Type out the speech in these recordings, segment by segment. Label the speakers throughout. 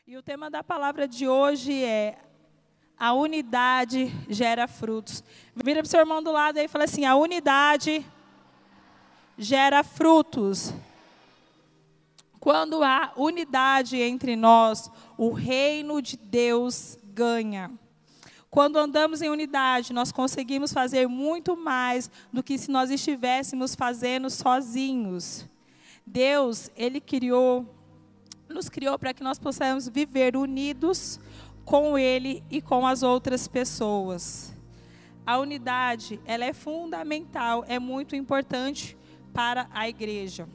Speaker 1: E o tema da palavra de hoje é: a unidade gera frutos. Vira para o seu irmão do lado aí e fala assim: a unidade gera frutos. Quando há unidade entre nós, o reino de Deus ganha. Quando andamos em unidade, nós conseguimos fazer muito mais do que se nós estivéssemos fazendo sozinhos. Deus, Ele nos criou para que nós possamos viver unidos com Ele e com as outras pessoas. A unidade, ela é fundamental, é muito importante para a igreja.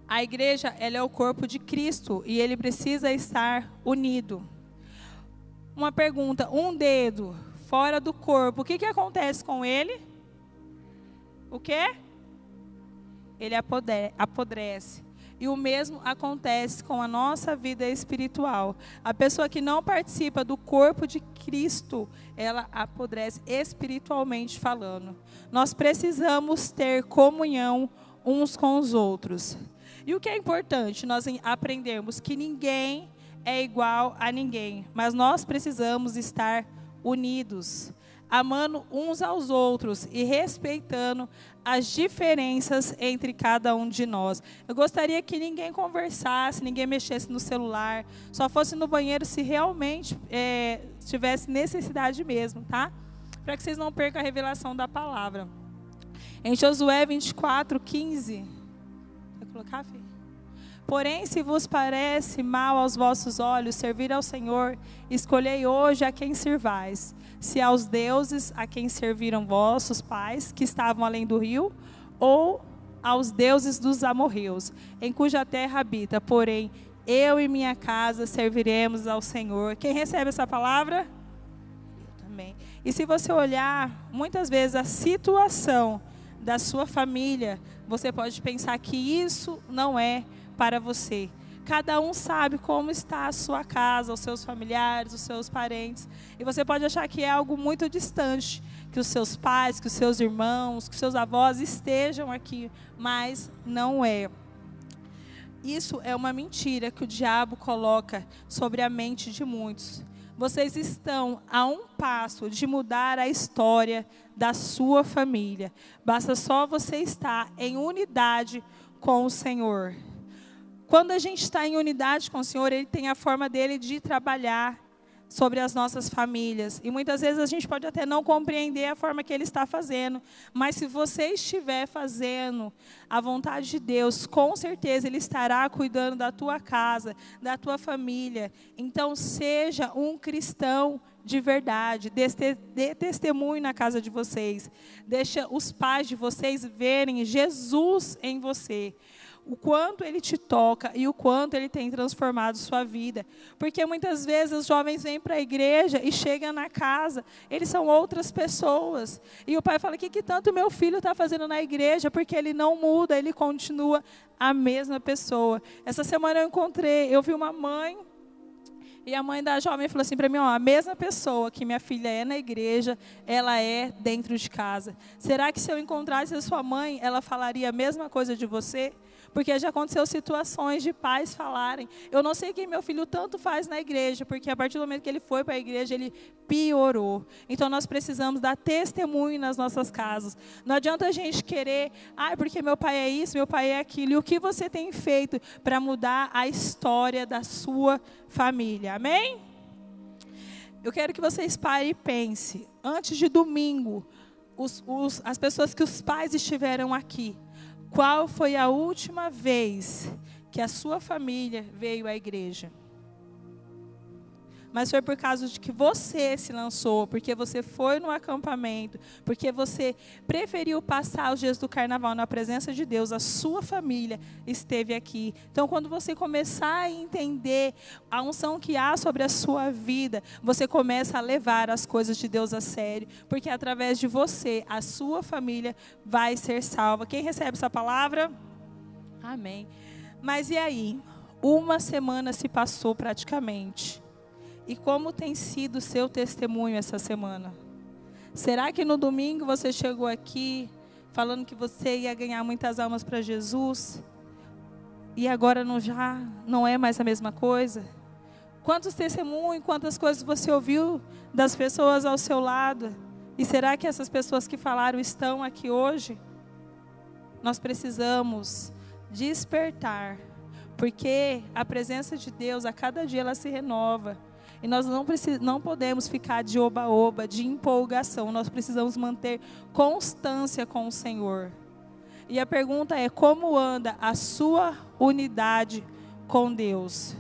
Speaker 1: A igreja, ela é o corpo de Cristo e ele precisa estar unido. Uma pergunta: um dedo fora do corpo, o que acontece com ele? O quê? Ele apodrece. E o mesmo acontece com a nossa vida espiritual. A pessoa que não participa do corpo de Cristo, ela apodrece espiritualmente falando. Nós precisamos ter comunhão uns com os outros. E o que é importante? Nós aprendermos que ninguém é igual a ninguém, mas nós precisamos estar unidos, amando uns aos outros e respeitando as diferenças entre cada um de nós. Eu gostaria que ninguém conversasse, ninguém mexesse no celular, só fosse no banheiro se realmente tivesse necessidade mesmo, tá? Para que vocês não percam a revelação da palavra. Em Josué 24:15, vai colocar, filho? Porém, se vos parece mal aos vossos olhos servir ao Senhor, escolhei hoje a quem servais. Se aos deuses a quem serviram vossos pais, que estavam além do rio, ou aos deuses dos amorreus, em cuja terra habita. Porém, eu e minha casa serviremos ao Senhor. Quem recebe essa palavra? Eu também. E se você olhar, muitas vezes, a situação da sua família, você pode pensar que isso não é para você. Cada um sabe como está a sua casa, os seus familiares, os seus parentes. E você pode achar que é algo muito distante, que os seus pais, que os seus irmãos, que os seus avós estejam aqui, mas não é. Isso é uma mentira que o diabo coloca sobre a mente de muitos. Vocês estão a um passo de mudar a história da sua família. Basta só você estar em unidade com o Senhor. Quando a gente está em unidade com o Senhor, Ele tem a forma dele de trabalhar sobre as nossas famílias. E muitas vezes a gente pode até não compreender a forma que Ele está fazendo. Mas se você estiver fazendo a vontade de Deus, com certeza Ele estará cuidando da tua casa, da tua família. Então seja um cristão de verdade. Dê testemunho na casa de vocês. Deixa os pais de vocês verem Jesus em você. O quanto Ele te toca e o quanto Ele tem transformado sua vida. Porque muitas vezes os jovens vêm para a igreja e chegam na casa, eles são outras pessoas. E o pai fala: o que tanto meu filho está fazendo na igreja? Porque ele não muda, ele continua a mesma pessoa. Essa semana eu vi uma mãe, e a mãe da jovem falou assim para mim: a mesma pessoa que minha filha é na igreja, ela é dentro de casa. Será que se eu encontrasse a sua mãe, ela falaria a mesma coisa de você? Porque já aconteceu situações de pais falarem: eu não sei o que meu filho tanto faz na igreja, porque a partir do momento que ele foi para a igreja, ele piorou. Então nós precisamos dar testemunho nas nossas casas. Não adianta a gente querer: porque meu pai é isso, meu pai é aquilo. E o que você tem feito para mudar a história da sua família? Amém? Eu quero que vocês parem e pensem. Antes de domingo, as pessoas que os pais estiveram aqui, qual foi a última vez que a sua família veio à igreja? Mas foi por causa de que você se lançou, porque você foi no acampamento, porque você preferiu passar os dias do carnaval na presença de Deus, a sua família esteve aqui. Então, quando você começar a entender a unção que há sobre a sua vida, você começa a levar as coisas de Deus a sério, porque através de você, a sua família vai ser salva. Quem recebe essa palavra? Amém. Mas e aí? Uma semana se passou praticamente. E como tem sido o seu testemunho essa semana? Será que no domingo você chegou aqui falando que você ia ganhar muitas almas para Jesus? E agora não é mais a mesma coisa? Quantos testemunhos, quantas coisas você ouviu das pessoas ao seu lado? E será que essas pessoas que falaram estão aqui hoje? Nós precisamos despertar, porque a presença de Deus, a cada dia ela se renova. E nós não podemos ficar de oba-oba, de empolgação. Nós precisamos manter constância com o Senhor. E a pergunta é: como anda a sua unidade com Deus?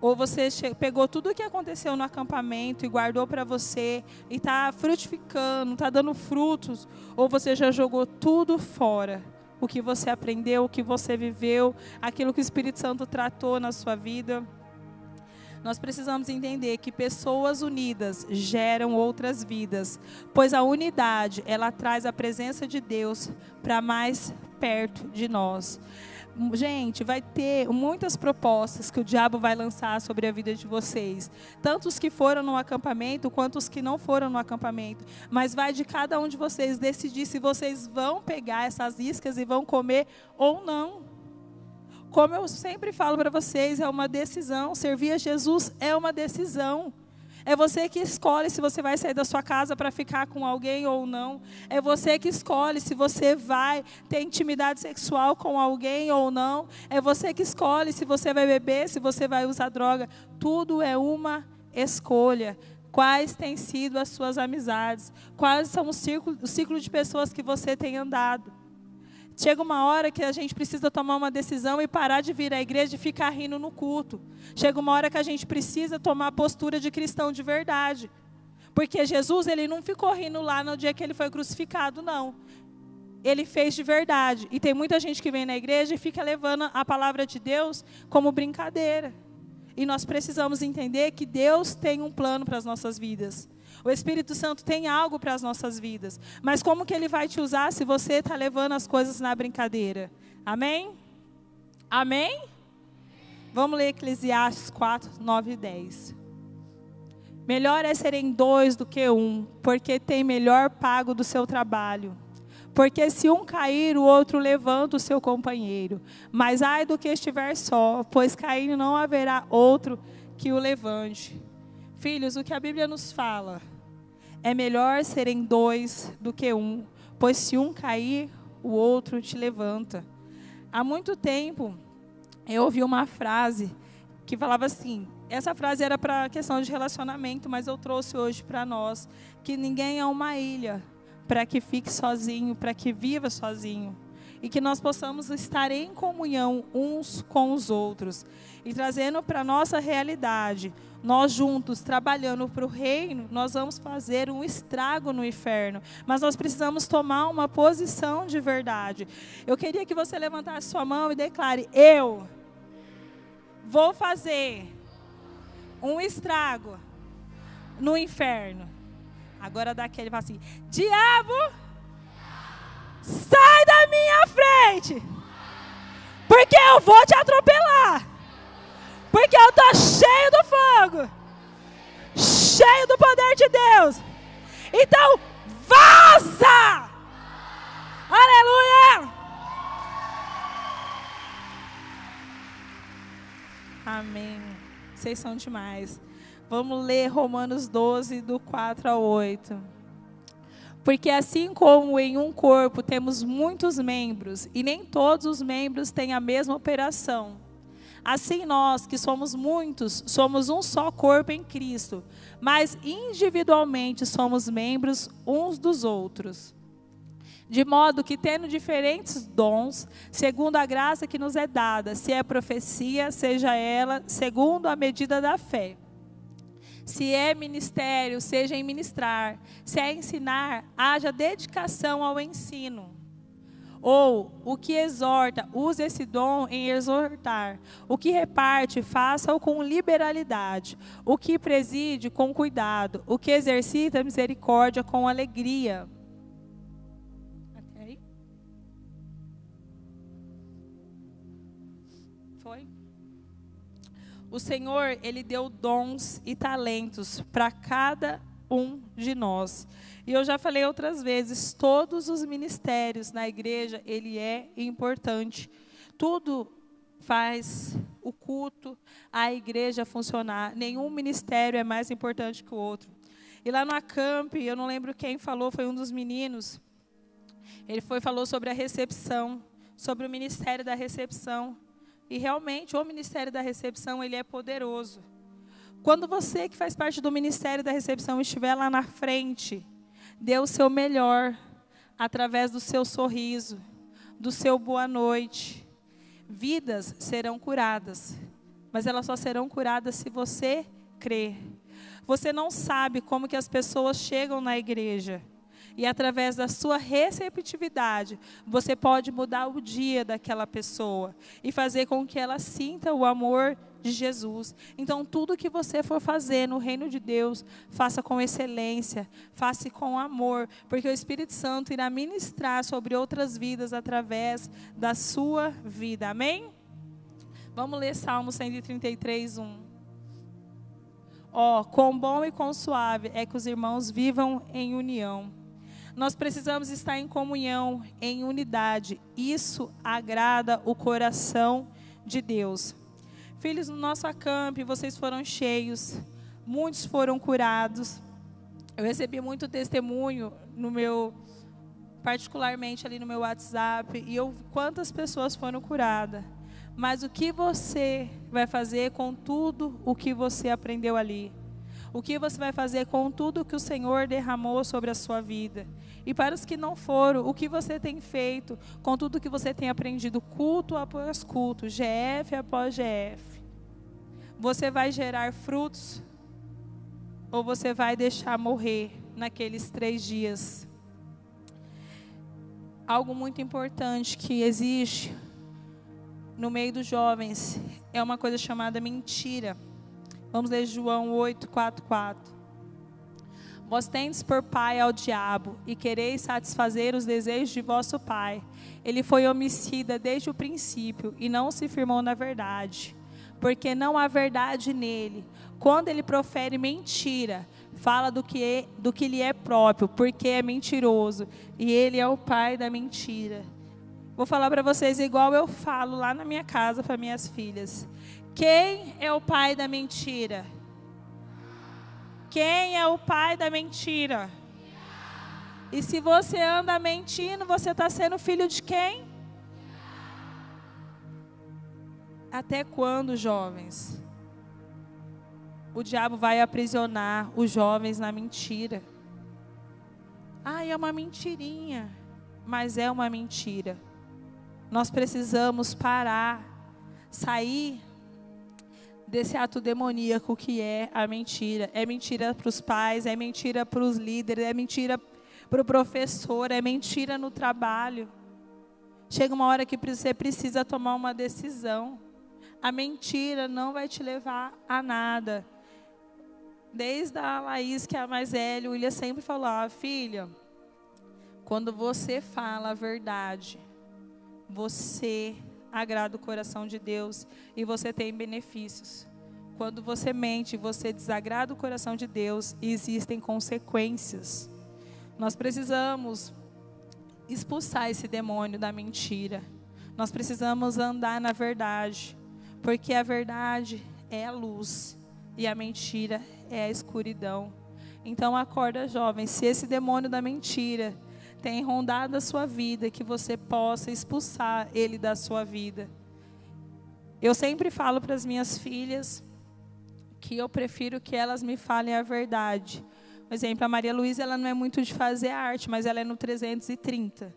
Speaker 1: Ou você pegou tudo o que aconteceu no acampamento e guardou para você e está frutificando, está dando frutos, ou você já jogou tudo fora? O que você aprendeu, o que você viveu, aquilo que o Espírito Santo tratou na sua vida. Nós precisamos entender que pessoas unidas geram outras vidas, pois a unidade, ela traz a presença de Deus para mais perto de nós. Gente, vai ter muitas propostas que o diabo vai lançar sobre a vida de vocês. Tanto os que foram no acampamento, quanto os que não foram no acampamento. Mas vai de cada um de vocês decidir se vocês vão pegar essas iscas e vão comer ou não. Como eu sempre falo para vocês, é uma decisão. Servir a Jesus é uma decisão. É você que escolhe se você vai sair da sua casa para ficar com alguém ou não. É você que escolhe se você vai ter intimidade sexual com alguém ou não. É você que escolhe se você vai beber, se você vai usar droga. Tudo é uma escolha. Quais têm sido as suas amizades? Quais são o ciclo de pessoas que você tem andado? Chega uma hora que a gente precisa tomar uma decisão e parar de vir à igreja e ficar rindo no culto. Chega uma hora que a gente precisa tomar a postura de cristão de verdade. Porque Jesus, ele não ficou rindo lá no dia que ele foi crucificado, não. Ele fez de verdade. E tem muita gente que vem na igreja e fica levando a palavra de Deus como brincadeira. E nós precisamos entender que Deus tem um plano para as nossas vidas. O Espírito Santo tem algo para as nossas vidas. Mas como que Ele vai te usar se você está levando as coisas na brincadeira? Amém? Amém? Vamos ler Eclesiastes 4, 9 e 10. Melhor é serem dois do que um, porque tem melhor pago do seu trabalho. Porque se um cair, o outro levanta o seu companheiro. Mas ai do que estiver só, pois caindo não haverá outro que o levante. Filhos, o que a Bíblia nos fala é melhor serem dois do que um, pois se um cair, o outro te levanta. Há muito tempo, eu ouvi uma frase que falava assim, essa frase era para a questão de relacionamento, mas eu trouxe hoje para nós, que ninguém é uma ilha para que fique sozinho, para que viva sozinho. E que nós possamos estar em comunhão uns com os outros. E trazendo para a nossa realidade, nós juntos, trabalhando para o reino, nós vamos fazer um estrago no inferno. Mas nós precisamos tomar uma posição de verdade. Eu queria que você levantasse sua mão e declare: eu vou fazer um estrago no inferno. Agora dá aquele fala assim: diabo, sai da minha frente, porque eu vou te atropelar, porque eu estou cheio do fogo, cheio do poder de Deus. Então, vaza! Aleluia! Amém. Vocês são demais. Vamos ler Romanos 12, do 4 ao 8. Porque assim como em um corpo temos muitos membros, e nem todos os membros têm a mesma operação, assim nós, que somos muitos, somos um só corpo em Cristo, mas individualmente somos membros uns dos outros. De modo que, tendo diferentes dons, segundo a graça que nos é dada, se é profecia, seja ela segundo a medida da fé. Se é ministério, seja em ministrar. Se é ensinar, haja dedicação ao ensino. Ou, o que exorta, use esse dom em exortar. O que reparte, faça-o com liberalidade. O que preside, com cuidado. O que exercita misericórdia, com alegria. Até aí? Foi? O Senhor, Ele deu dons e talentos para cada um de nós. E eu já falei outras vezes, todos os ministérios na igreja, ele é importante. Tudo faz o culto, a igreja funcionar. Nenhum ministério é mais importante que o outro. E lá no Acamp, eu não lembro quem falou, foi um dos meninos. Ele falou sobre a recepção, sobre o ministério da recepção. E realmente, o ministério da recepção, ele é poderoso. Quando você que faz parte do ministério da recepção estiver lá na frente, dê o seu melhor, através do seu sorriso, do seu boa noite. Vidas serão curadas, mas elas só serão curadas se você crer. Você não sabe como que as pessoas chegam na igreja. E através da sua receptividade, você pode mudar o dia daquela pessoa e fazer com que ela sinta o amor de Jesus. Então, tudo que você for fazer no reino de Deus, faça com excelência, faça com amor, porque o Espírito Santo irá ministrar sobre outras vidas através da sua vida. Amém? Vamos ler Salmo 133, 1. Quão bom e quão suave é que os irmãos vivam em união. Nós precisamos estar em comunhão, em unidade. Isso agrada o coração de Deus. Filhos, no nosso Acamp, vocês foram cheios, muitos foram curados. Eu recebi muito testemunho particularmente ali no meu WhatsApp, e quantas pessoas foram curadas. Mas o que você vai fazer com tudo o que você aprendeu ali? O que você vai fazer com tudo que o Senhor derramou sobre a sua vida? E para os que não foram, o que você tem feito com tudo que você tem aprendido, culto após culto, GF após GF? Você vai gerar frutos? Ou você vai deixar morrer naqueles 3 dias? Algo muito importante que existe no meio dos jovens é uma coisa chamada mentira. Vamos ler João 8, 4, 4. Vós tendes por pai ao diabo, e quereis satisfazer os desejos de vosso pai. Ele foi homicida desde o princípio, e não se firmou na verdade, porque não há verdade nele. Quando ele profere mentira, fala do que lhe é próprio, porque é mentiroso, e ele é o pai da mentira. Vou falar para vocês igual eu falo lá na minha casa para minhas filhas. Quem é o pai da mentira? Quem é o pai da mentira? E se você anda mentindo, você está sendo filho de quem? Até quando, jovens? O diabo vai aprisionar os jovens na mentira. É uma mentirinha, mas é uma mentira. Nós precisamos parar, sair desse ato demoníaco que é a mentira. É mentira para os pais, é mentira para os líderes, é mentira para o professor, é mentira no trabalho. Chega uma hora que você precisa tomar uma decisão. A mentira não vai te levar a nada. Desde a Laís, que é a mais velha, o William sempre falou, filha, quando você fala a verdade, você agrada o coração de Deus e você tem benefícios. Quando você mente, você desagrada o coração de Deus e existem consequências. Nós precisamos expulsar esse demônio da mentira. Nós precisamos andar na verdade, porque a verdade é a luz e a mentira é a escuridão. Então acorda, jovem, se esse demônio da mentira tem rondado a sua vida, que você possa expulsar ele da sua vida. Eu sempre falo para as minhas filhas que eu prefiro que elas me falem a verdade. Por exemplo, a Maria Luísa, ela não é muito de fazer arte, mas ela é no 330.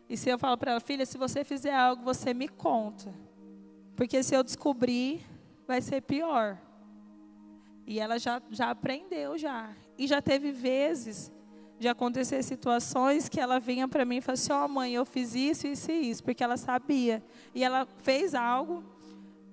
Speaker 1: E se eu falo para ela, filha, se você fizer algo, você me conta. Porque se eu descobrir, vai ser pior. E ela já aprendeu já. E já teve vezes de acontecer situações que ela vinha para mim e falava assim, mãe, eu fiz isso, isso e isso, porque ela sabia. E ela fez algo,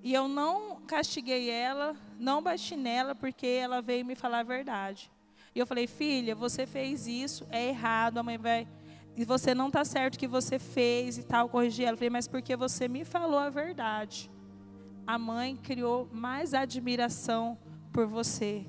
Speaker 1: e eu não castiguei ela, não bati nela, porque ela veio me falar a verdade. E eu falei, filha, você fez isso, é errado, a mãe vai... E você não está certo o que você fez e tal, corrigi ela. Eu falei, mas porque você me falou a verdade. A mãe criou mais admiração por você.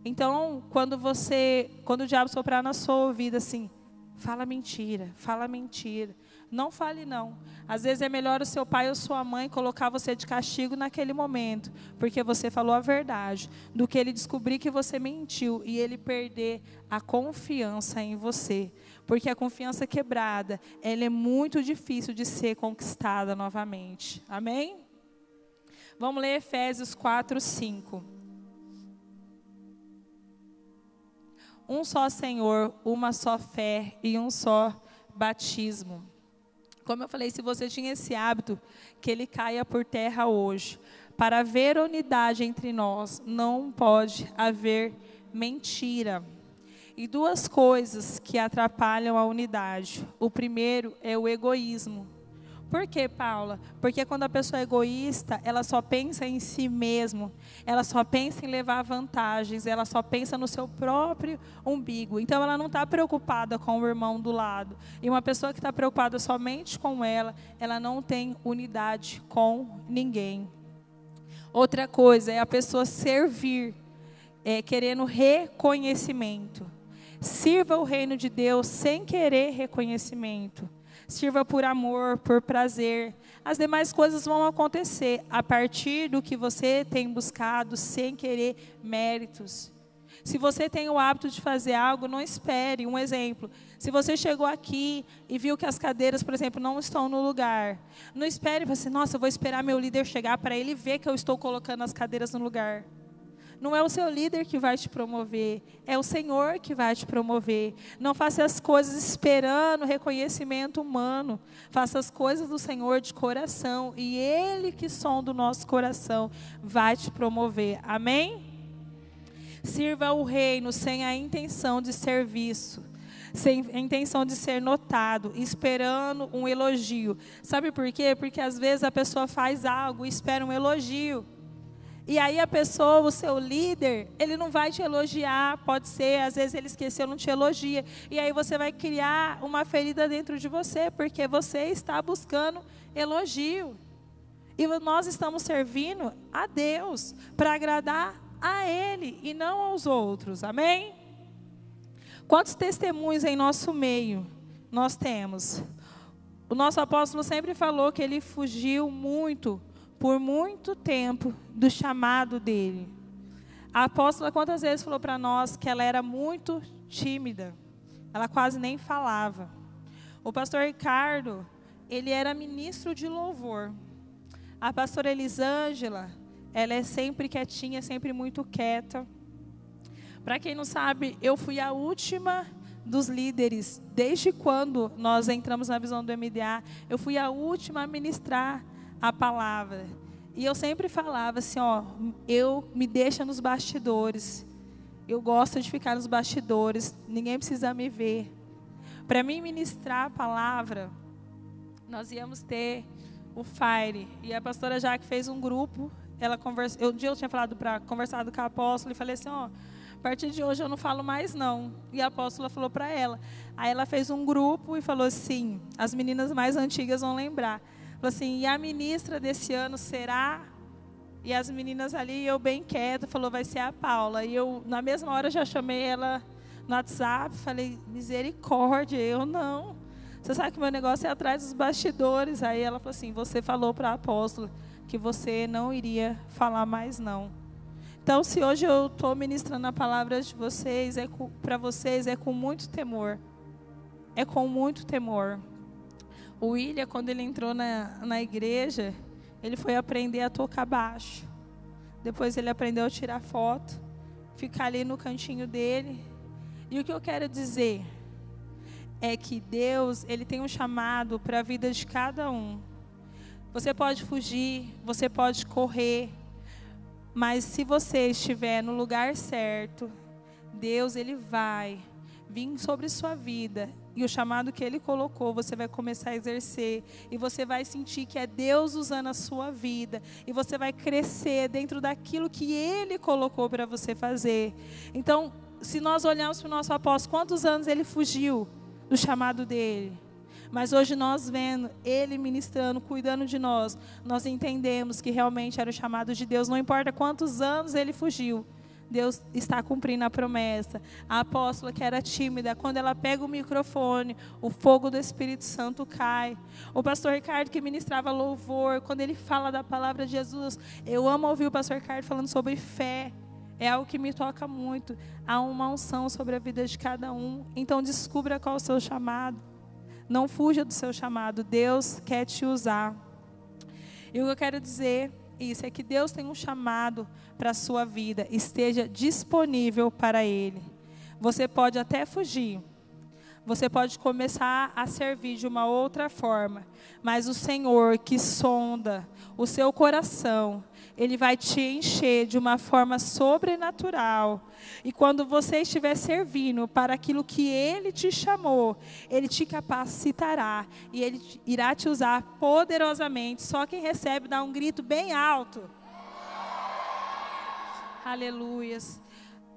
Speaker 1: Então, quando o diabo soprar na sua ouvido assim, Fala mentira, fala mentira. Não fale não. Às vezes é melhor o seu pai ou sua mãe colocar você de castigo naquele momento, porque você falou a verdade, do que ele descobrir que você mentiu e ele perder a confiança em você. Porque a confiança quebrada, ela é muito difícil de ser conquistada novamente. Amém? Vamos ler Efésios 4:5. Um só Senhor, uma só fé e um só batismo. Como eu falei, se você tinha esse hábito, que ele caia por terra hoje. Para haver unidade entre nós, não pode haver mentira. E duas coisas que atrapalham a unidade. O primeiro é o egoísmo. Por quê, Paula? Porque quando a pessoa é egoísta, ela só pensa em si mesmo, ela só pensa em levar vantagens, ela só pensa no seu próprio umbigo. Então, ela não está preocupada com o irmão do lado. E uma pessoa que está preocupada somente com ela não tem unidade com ninguém. Outra coisa é a pessoa servir, querendo reconhecimento. Sirva o reino de Deus sem querer reconhecimento. Sirva por amor, por prazer. As demais coisas vão acontecer a partir do que você tem buscado, sem querer méritos. Se você tem o hábito de fazer algo, não espere. Um exemplo, se você chegou aqui e viu que as cadeiras, por exemplo, não estão no lugar, não espere você, nossa, eu vou esperar meu líder chegar para ele ver que eu estou colocando as cadeiras no lugar. Não é o seu líder que vai te promover, é o Senhor que vai te promover. Não faça as coisas esperando reconhecimento humano. Faça as coisas do Senhor de coração. E Ele que sonda o nosso coração vai te promover. Amém? Sirva o reino sem a intenção de serviço, sem a intenção de ser notado, esperando um elogio. Sabe por quê? Porque às vezes a pessoa faz algo e espera um elogio. E aí a pessoa, o seu líder, ele não vai te elogiar, pode ser, às vezes ele esqueceu, não te elogia. E aí você vai criar uma ferida dentro de você, porque você está buscando elogio. E nós estamos servindo a Deus, para agradar a Ele e não aos outros, amém? Quantos testemunhos em nosso meio nós temos? O nosso apóstolo sempre falou que ele fugiu muito, por muito tempo, do chamado dele. A apóstola quantas vezes falou para nós que ela era muito tímida, ela quase nem falava. O pastor Ricardo, ele era ministro de louvor. A pastora Elisângela, ela é sempre quietinha, sempre muito quieta. Para quem não sabe, eu fui a última dos líderes, desde quando nós entramos na visão do MDA, eu fui a última a ministrar a palavra. E eu sempre falava assim, me deixa nos bastidores. Eu gosto de ficar nos bastidores, ninguém precisa me ver. Para mim ministrar a palavra, nós íamos ter o Fire. E a pastora Jaque fez um grupo, um dia eu tinha conversado com a apóstola e falei assim, a partir de hoje eu não falo mais não. E a apóstola falou para ela. Aí ela fez um grupo e falou assim, as meninas mais antigas vão lembrar. Falou assim, e a ministra desse ano será? E as meninas ali, eu bem quieta, falou, vai ser a Paula. E eu, na mesma hora, já chamei ela no WhatsApp, falei, misericórdia, eu não. Você sabe que meu negócio é atrás dos bastidores. Aí ela falou assim, você falou para a apóstola que você não iria falar mais não. Então, se hoje eu estou ministrando a palavra de vocês, para vocês, é com muito temor. É com muito temor. O William, quando ele entrou na igreja, ele foi aprender a tocar baixo. Depois ele aprendeu a tirar foto, ficar ali no cantinho dele. E o que eu quero dizer é que Deus, Ele tem um chamado para a vida de cada um. Você pode fugir, você pode correr, mas se você estiver no lugar certo, Deus, Ele vai vir sobre sua vida. E o chamado que Ele colocou, você vai começar a exercer. E você vai sentir que é Deus usando a sua vida. E você vai crescer dentro daquilo que Ele colocou para você fazer. Então, se nós olharmos para o nosso apóstolo, quantos anos ele fugiu do chamado dele? Mas hoje nós vendo Ele ministrando, cuidando de nós, nós entendemos que realmente era o chamado de Deus. Não importa quantos anos ele fugiu Deus está cumprindo a promessa. A apóstola que era tímida, quando ela pega o microfone, o fogo do Espírito Santo cai. O pastor Ricardo que ministrava louvor, quando ele fala da palavra de Jesus, eu amo ouvir o pastor Ricardo falando sobre fé. É algo que me toca muito. Há uma unção sobre a vida de cada um. Então descubra qual é o seu chamado. Não fuja do seu chamado. Deus quer te usar. E o que eu quero dizer isso é que Deus tem um chamado para a sua vida. Esteja disponível para Ele. Você pode até fugir. Você pode começar a servir de uma outra forma. Mas o Senhor que sonda o seu coração, Ele vai te encher de uma forma sobrenatural. E quando você estiver servindo para aquilo que Ele te chamou, Ele te capacitará. E Ele irá te usar poderosamente. Só quem recebe dá um grito bem alto. Aleluias.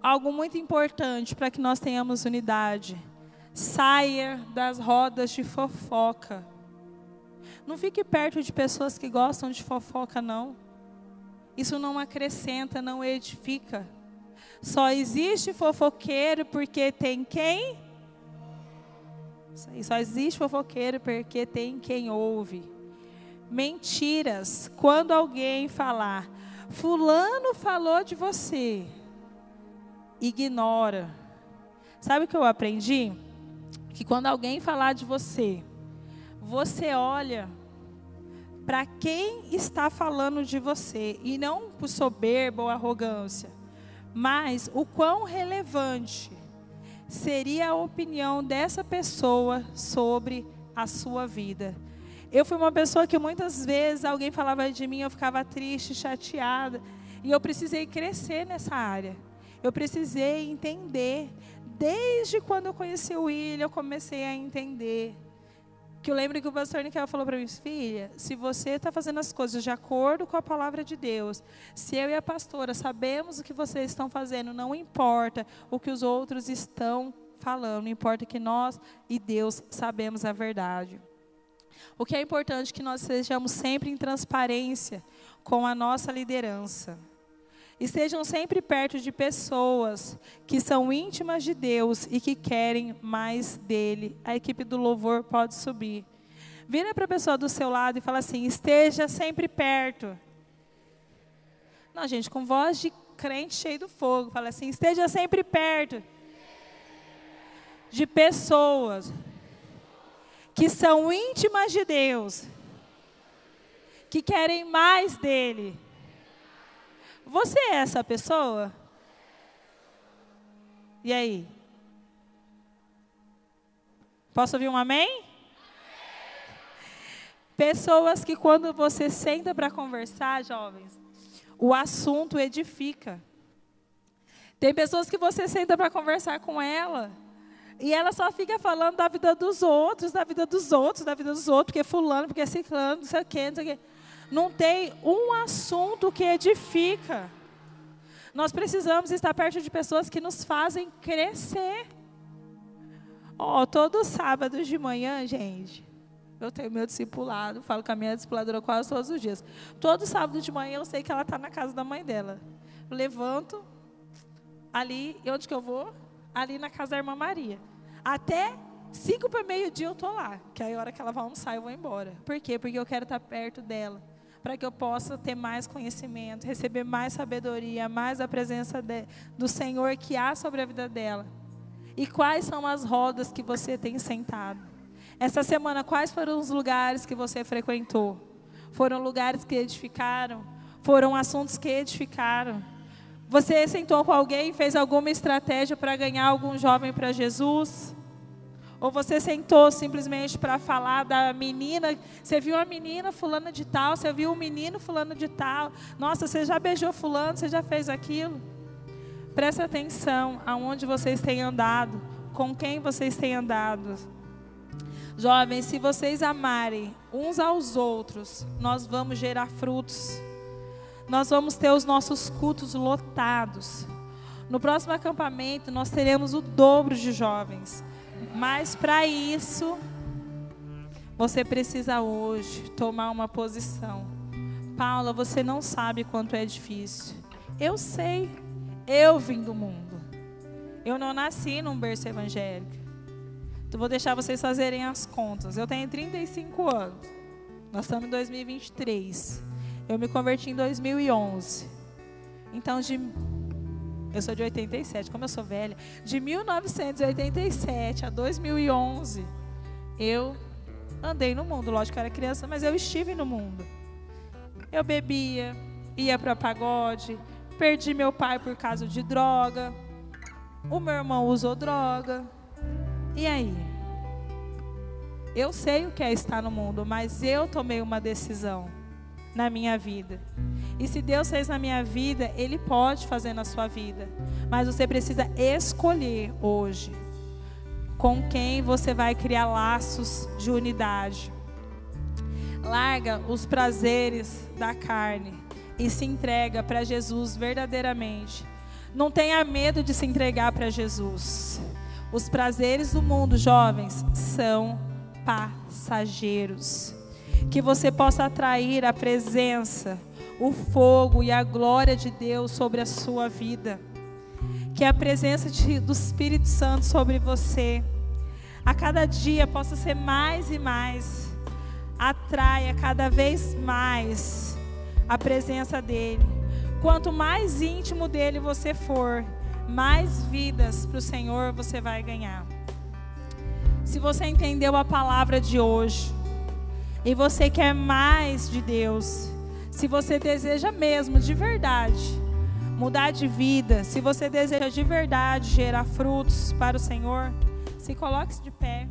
Speaker 1: Algo muito importante para que nós tenhamos unidade. Saia das rodas de fofoca. Não fique perto de pessoas que gostam de fofoca, não. Isso não acrescenta, não edifica. Só existe fofoqueiro porque tem quem? Isso aí, só existe fofoqueiro porque tem quem ouve. Mentiras. Quando alguém falar, fulano falou de você, ignora. Sabe o que eu aprendi? Que quando alguém falar de você, você olha para quem está falando de você, e não por soberba ou arrogância, mas o quão relevante seria a opinião dessa pessoa sobre a sua vida. Eu fui uma pessoa que muitas vezes alguém falava de mim, eu ficava triste, chateada, e eu precisei crescer nessa área. Eu precisei entender. Desde quando eu conheci o William, eu comecei a entender. Que eu lembro que o pastor Niquel falou para mim, filha, se você está fazendo as coisas de acordo com a palavra de Deus, se eu e a pastora sabemos o que vocês estão fazendo, não importa o que os outros estão falando, não importa que nós e Deus sabemos a verdade. O que é importante é que nós sejamos sempre em transparência com a nossa liderança. Estejam sempre perto de pessoas que são íntimas de Deus e que querem mais dele. A equipe do louvor pode subir. Vira para a pessoa do seu lado e fala assim, esteja sempre perto. Não, gente, com voz de crente cheio do fogo. Fala assim, esteja sempre perto de pessoas que são íntimas de Deus, que querem mais dele. Você é essa pessoa? E aí? Posso ouvir um amém? Pessoas que quando você senta para conversar, jovens, o assunto edifica. Tem pessoas que você senta para conversar com ela e ela só fica falando da vida dos outros, da vida dos outros, da vida dos outros, porque fulano, porque ciclano, não sei o quê, não sei o quê. Não tem um assunto que edifica. Nós precisamos estar perto de pessoas que nos fazem crescer. Todo sábado de manhã, gente, eu tenho meu discipulado, falo com a minha discipuladora quase todos os dias. Todo sábado de manhã eu sei que ela está na casa da mãe dela. Eu levanto ali, e onde que eu vou? Ali na casa da irmã Maria. Até 5 para meio-dia eu estou lá, que aí a hora que ela vai almoçar eu vou embora. Por quê? Porque eu quero estar perto dela, para que eu possa ter mais conhecimento, receber mais sabedoria, mais a presença do Senhor que há sobre a vida dela. E quais são as rodas que você tem sentado? Essa semana, quais foram os lugares que você frequentou? Foram lugares que edificaram? Foram assuntos que edificaram? Você sentou com alguém e fez alguma estratégia para ganhar algum jovem para Jesus? Ou você sentou simplesmente para falar da menina, você viu a menina fulana de tal, você viu o menino fulano de tal, nossa, você já beijou fulano, você já fez aquilo? Presta atenção aonde vocês têm andado, com quem vocês têm andado. Jovens, se vocês amarem uns aos outros, nós vamos gerar frutos. Nós vamos ter os nossos cultos lotados. No próximo acampamento, nós teremos o dobro de jovens. Mas para isso, você precisa hoje tomar uma posição. Paula, você não sabe quanto é difícil. Eu sei, Eu vim do mundo. Eu não nasci num berço evangélico. Então, vou deixar vocês fazerem as contas. Eu tenho 35 anos. Nós estamos em 2023. Eu me converti em 2011. Então, eu sou de 87, como eu sou velha. De 1987 a 2011, eu andei no mundo. Lógico que eu era criança, mas eu estive no mundo. Eu bebia, ia para pagode, perdi meu pai por causa de droga. O meu irmão usou droga. E aí? Eu sei o que é estar no mundo, mas eu tomei uma decisão na minha vida. E se Deus fez na minha vida, Ele pode fazer na sua vida. Mas você precisa escolher hoje com quem você vai criar laços de unidade. Larga os prazeres da carne e se entrega para Jesus verdadeiramente. Não tenha medo de se entregar para Jesus. Os prazeres do mundo, jovens, são passageiros. Que você possa atrair a presença, o fogo e a glória de Deus sobre a sua vida. Que a presença do Espírito Santo sobre você, a cada dia possa ser mais e mais. Atraia cada vez mais a presença dEle. Quanto mais íntimo dEle você for, mais vidas para o Senhor você vai ganhar. Se você entendeu a palavra de hoje e você quer mais de Deus, se você deseja mesmo de verdade mudar de vida, se você deseja de verdade gerar frutos para o Senhor, se coloque de pé.